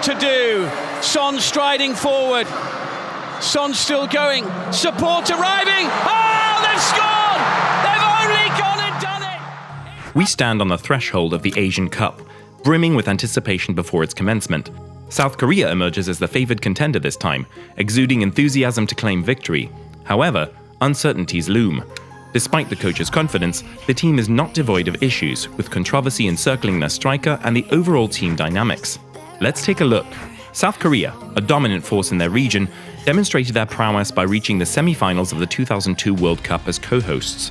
what to do. Son striding forward. Son still going. Support arriving. Oh, they've scored! They've only gone and done it! We stand on the threshold of the Asian Cup, brimming with anticipation before its commencement. South Korea emerges as the favoured contender this time, exuding enthusiasm to claim victory. However, uncertainties loom. Despite the coach's confidence, the team is not devoid of issues, with controversy encircling their striker and the overall team dynamics. Let's take a look. South Korea, a dominant force in their region, demonstrated their prowess by reaching the semi-finals of the 2002 World Cup as co-hosts.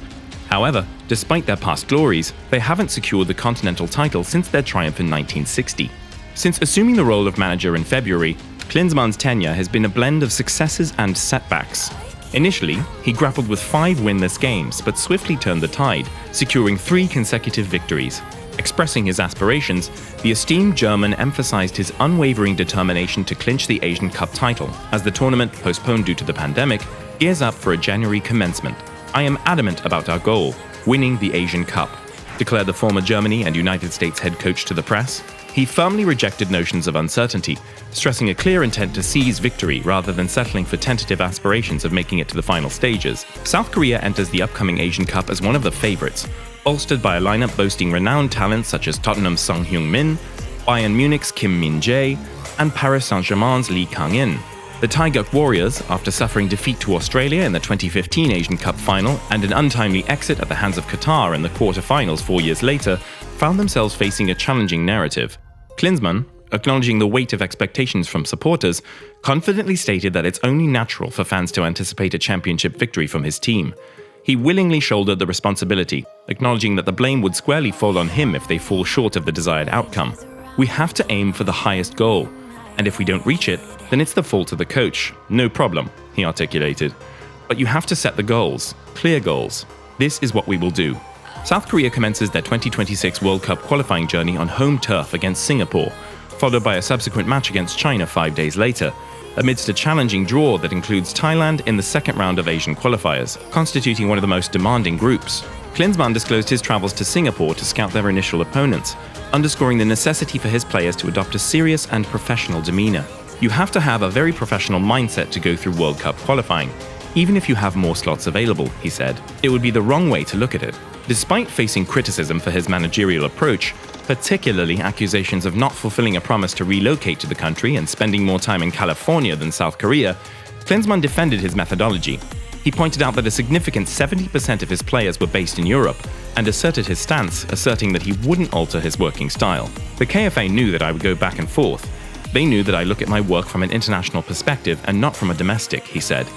However, despite their past glories, they haven't secured the continental title since their triumph in 1960. Since assuming the role of manager in February, Klinsmann's tenure has been a blend of successes and setbacks. Initially, he grappled with 5 winless games, but swiftly turned the tide, securing 3 consecutive victories. Expressing his aspirations, the esteemed German emphasized his unwavering determination to clinch the Asian Cup title, as the tournament, postponed due to the pandemic, gears up for a January commencement. "I am adamant about our goal, winning the Asian Cup," declared the former Germany and United States head coach to the press. He firmly rejected notions of uncertainty, stressing a clear intent to seize victory rather than settling for tentative aspirations of making it to the final stages. South Korea enters the upcoming Asian Cup as one of the favorites, bolstered by a lineup boasting renowned talents such as Tottenham's Sung Hyun-min, Bayern Munich's Kim Min-jae, and Paris Saint-Germain's Lee Kang-in. The Taeguk Warriors, after suffering defeat to Australia in the 2015 Asian Cup final and an untimely exit at the hands of Qatar in the quarter-finals 4 years later, found themselves facing a challenging narrative. Klinsmann, acknowledging the weight of expectations from supporters, confidently stated that it's only natural for fans to anticipate a championship victory from his team. He willingly shouldered the responsibility, acknowledging that the blame would squarely fall on him if they fall short of the desired outcome. "We have to aim for the highest goal, and if we don't reach it, then it's the fault of the coach. No problem," he articulated. "But you have to set the goals, clear goals. This is what we will do." South Korea commences their 2026 World Cup qualifying journey on home turf against Singapore, followed by a subsequent match against China 5 days later, amidst a challenging draw that includes Thailand in the second round of Asian qualifiers, constituting one of the most demanding groups. Klinsmann disclosed his travels to Singapore to scout their initial opponents, underscoring the necessity for his players to adopt a serious and professional demeanor. "You have to have a very professional mindset to go through World Cup qualifying, even if you have more slots available," he said. "It would be the wrong way to look at it." Despite facing criticism for his managerial approach, particularly accusations of not fulfilling a promise to relocate to the country and spending more time in California than South Korea, Klinsmann defended his methodology. He pointed out that a significant 70% of his players were based in Europe and asserted his stance, asserting that he wouldn't alter his working style. "The KFA knew that I would go back and forth. They knew that I look at my work from an international perspective and not from a domestic," he said.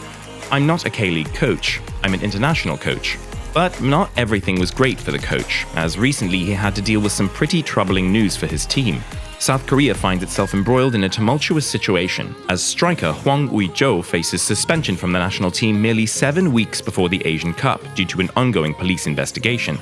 "I'm not a K-League coach, I'm an international coach." But not everything was great for the coach, as recently he had to deal with some pretty troubling news for his team. South Korea finds itself embroiled in a tumultuous situation, as striker Hwang Ui-jo faces suspension from the national team merely 7 weeks before the Asian Cup due to an ongoing police investigation.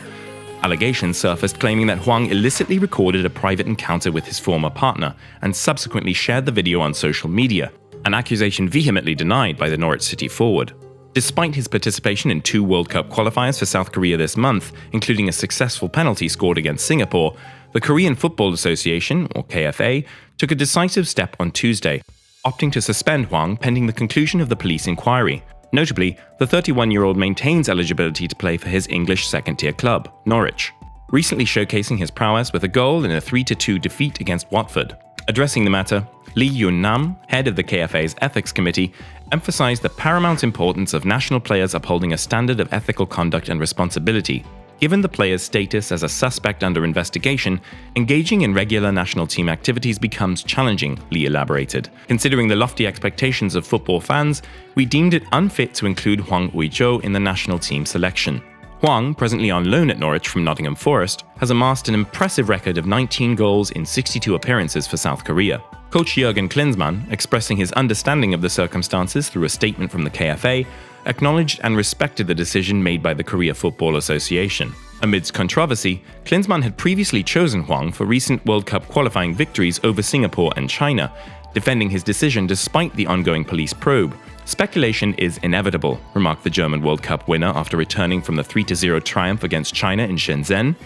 Allegations surfaced claiming that Hwang illicitly recorded a private encounter with his former partner and subsequently shared the video on social media, an accusation vehemently denied by the Norwich City forward. Despite his participation in 2 World Cup qualifiers for South Korea this month, including a successful penalty scored against Singapore, the Korean Football Association, or KFA, took a decisive step on Tuesday, opting to suspend Hwang pending the conclusion of the police inquiry. Notably, the 31-year-old maintains eligibility to play for his English second-tier club, Norwich, recently showcasing his prowess with a goal in a 3-2 defeat against Watford. Addressing the matter, Lee Yun-nam, head of the KFA's ethics committee, emphasized the paramount importance of national players upholding a standard of ethical conduct and responsibility. Given the player's status as a suspect under investigation, engaging in regular national team activities becomes challenging, Lee elaborated. Considering the lofty expectations of football fans, we deemed it unfit to include Hwang Ui-jo in the national team selection. Hwang, presently on loan at Norwich from Nottingham Forest, has amassed an impressive record of 19 goals in 62 appearances for South Korea. Coach Jurgen Klinsmann, expressing his understanding of the circumstances through a statement from the KFA, acknowledged and respected the decision made by the Korea Football Association. Amidst controversy, Klinsmann had previously chosen Hwang for recent World Cup qualifying victories over Singapore and China, defending his decision despite the ongoing police probe. "Speculation is inevitable," remarked the German World Cup winner after returning from the 3-0 triumph against China in Shenzhen.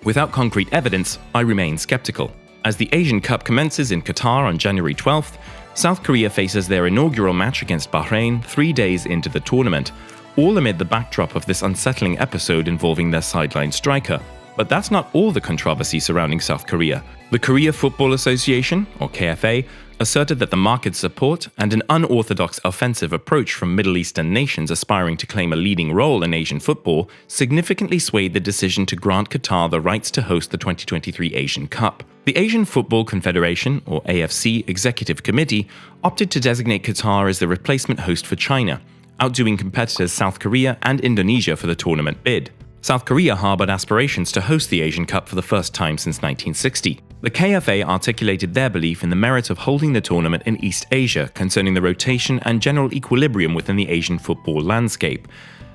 "Without concrete evidence, I remain skeptical. As the Asian Cup commences in Qatar on January 12th, South Korea faces their inaugural match against Bahrain 3 days into the tournament, all amid the backdrop of this unsettling episode involving their sideline striker. But that's not all the controversy surrounding South Korea. The Korea Football Association, or KFA, asserted that the market's support and an unorthodox offensive approach from Middle Eastern nations aspiring to claim a leading role in Asian football significantly swayed the decision to grant Qatar the rights to host the 2023 Asian Cup. The Asian Football Confederation, or AFC, Executive Committee opted to designate Qatar as the replacement host for China, outdoing competitors South Korea and Indonesia for the tournament bid. South Korea harbored aspirations to host the Asian Cup for the first time since 1960. The KFA articulated their belief in the merit of holding the tournament in East Asia concerning the rotation and general equilibrium within the Asian football landscape.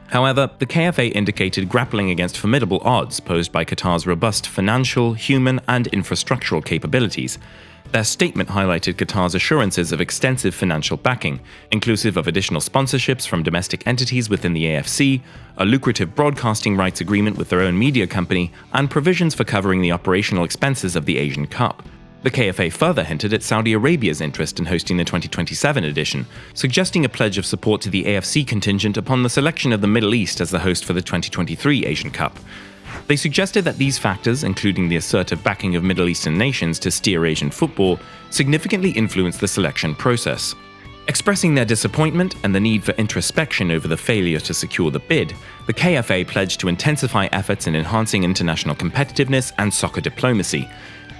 However, the KFA indicated grappling against formidable odds posed by Qatar's robust financial, human, and infrastructural capabilities. Their statement highlighted Qatar's assurances of extensive financial backing, inclusive of additional sponsorships from domestic entities within the AFC, a lucrative broadcasting rights agreement with their own media company, and provisions for covering the operational expenses of the Asian Cup. The KFA further hinted at Saudi Arabia's interest in hosting the 2027 edition, suggesting a pledge of support to the AFC contingent upon the selection of the Middle East as the host for the 2023 Asian Cup. They suggested that these factors, including the assertive backing of Middle Eastern nations to steer Asian football, significantly influenced the selection process. Expressing their disappointment and the need for introspection over the failure to secure the bid, the KFA pledged to intensify efforts in enhancing international competitiveness and soccer diplomacy.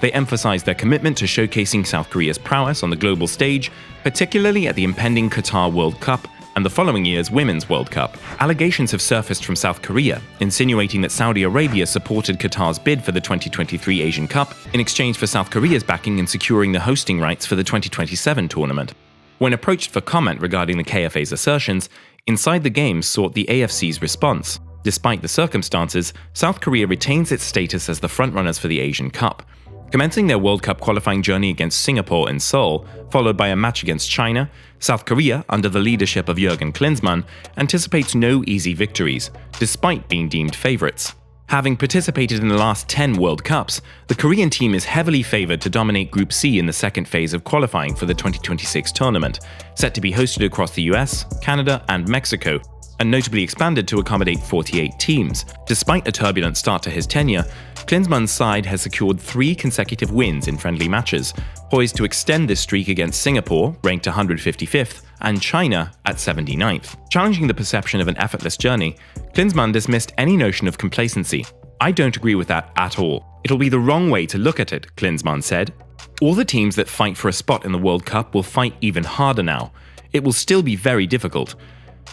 They emphasized their commitment to showcasing South Korea's prowess on the global stage, particularly at the impending Qatar World Cup and the following year's Women's World Cup. Allegations have surfaced from South Korea, insinuating that Saudi Arabia supported Qatar's bid for the 2023 Asian Cup in exchange for South Korea's backing in securing the hosting rights for the 2027 tournament. When approached for comment regarding the KFA's assertions, Inside the Game sought the AFC's response. Despite the circumstances, South Korea retains its status as the frontrunners for the Asian Cup. Commencing their World Cup qualifying journey against Singapore in Seoul, followed by a match against China, South Korea, under the leadership of Jurgen Klinsmann, anticipates no easy victories, despite being deemed favourites. Having participated in the last 10 World Cups, the Korean team is heavily favoured to dominate Group C in the second phase of qualifying for the 2026 tournament, set to be hosted across the US, Canada, and Mexico, and notably expanded to accommodate 48 teams. Despite a turbulent start to his tenure, Klinsmann's side has secured 3 consecutive wins in friendly matches, poised to extend this streak against Singapore, ranked 155th, and China at 79th. Challenging the perception of an effortless journey, Klinsmann dismissed any notion of complacency. "I don't agree with that at all. It'll be the wrong way to look at it," Klinsmann said. "All the teams that fight for a spot in the World Cup will fight even harder now. It will still be very difficult.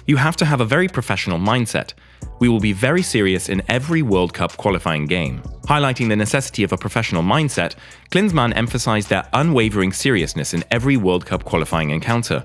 You have to have a very professional mindset. We will be very serious in every World Cup qualifying game." Highlighting the necessity of a professional mindset, Klinsmann emphasized their unwavering seriousness in every World Cup qualifying encounter.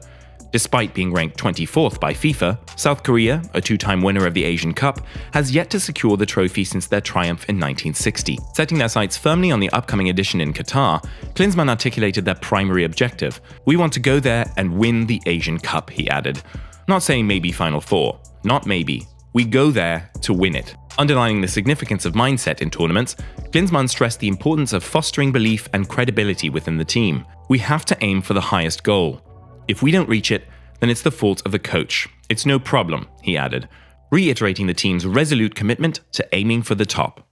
Despite being ranked 24th by FIFA, South Korea, a 2-time winner of the Asian Cup, has yet to secure the trophy since their triumph in 1960. Setting their sights firmly on the upcoming edition in Qatar, Klinsmann articulated their primary objective. "We want to go there and win the Asian Cup," he added. Not saying maybe Final Four, not maybe. We go there to win it. Underlining the significance of mindset in tournaments, Klinsmann stressed the importance of fostering belief and credibility within the team. "We have to aim for the highest goal. If we don't reach it, then it's the fault of the coach. It's no problem," he added, reiterating the team's resolute commitment to aiming for the top.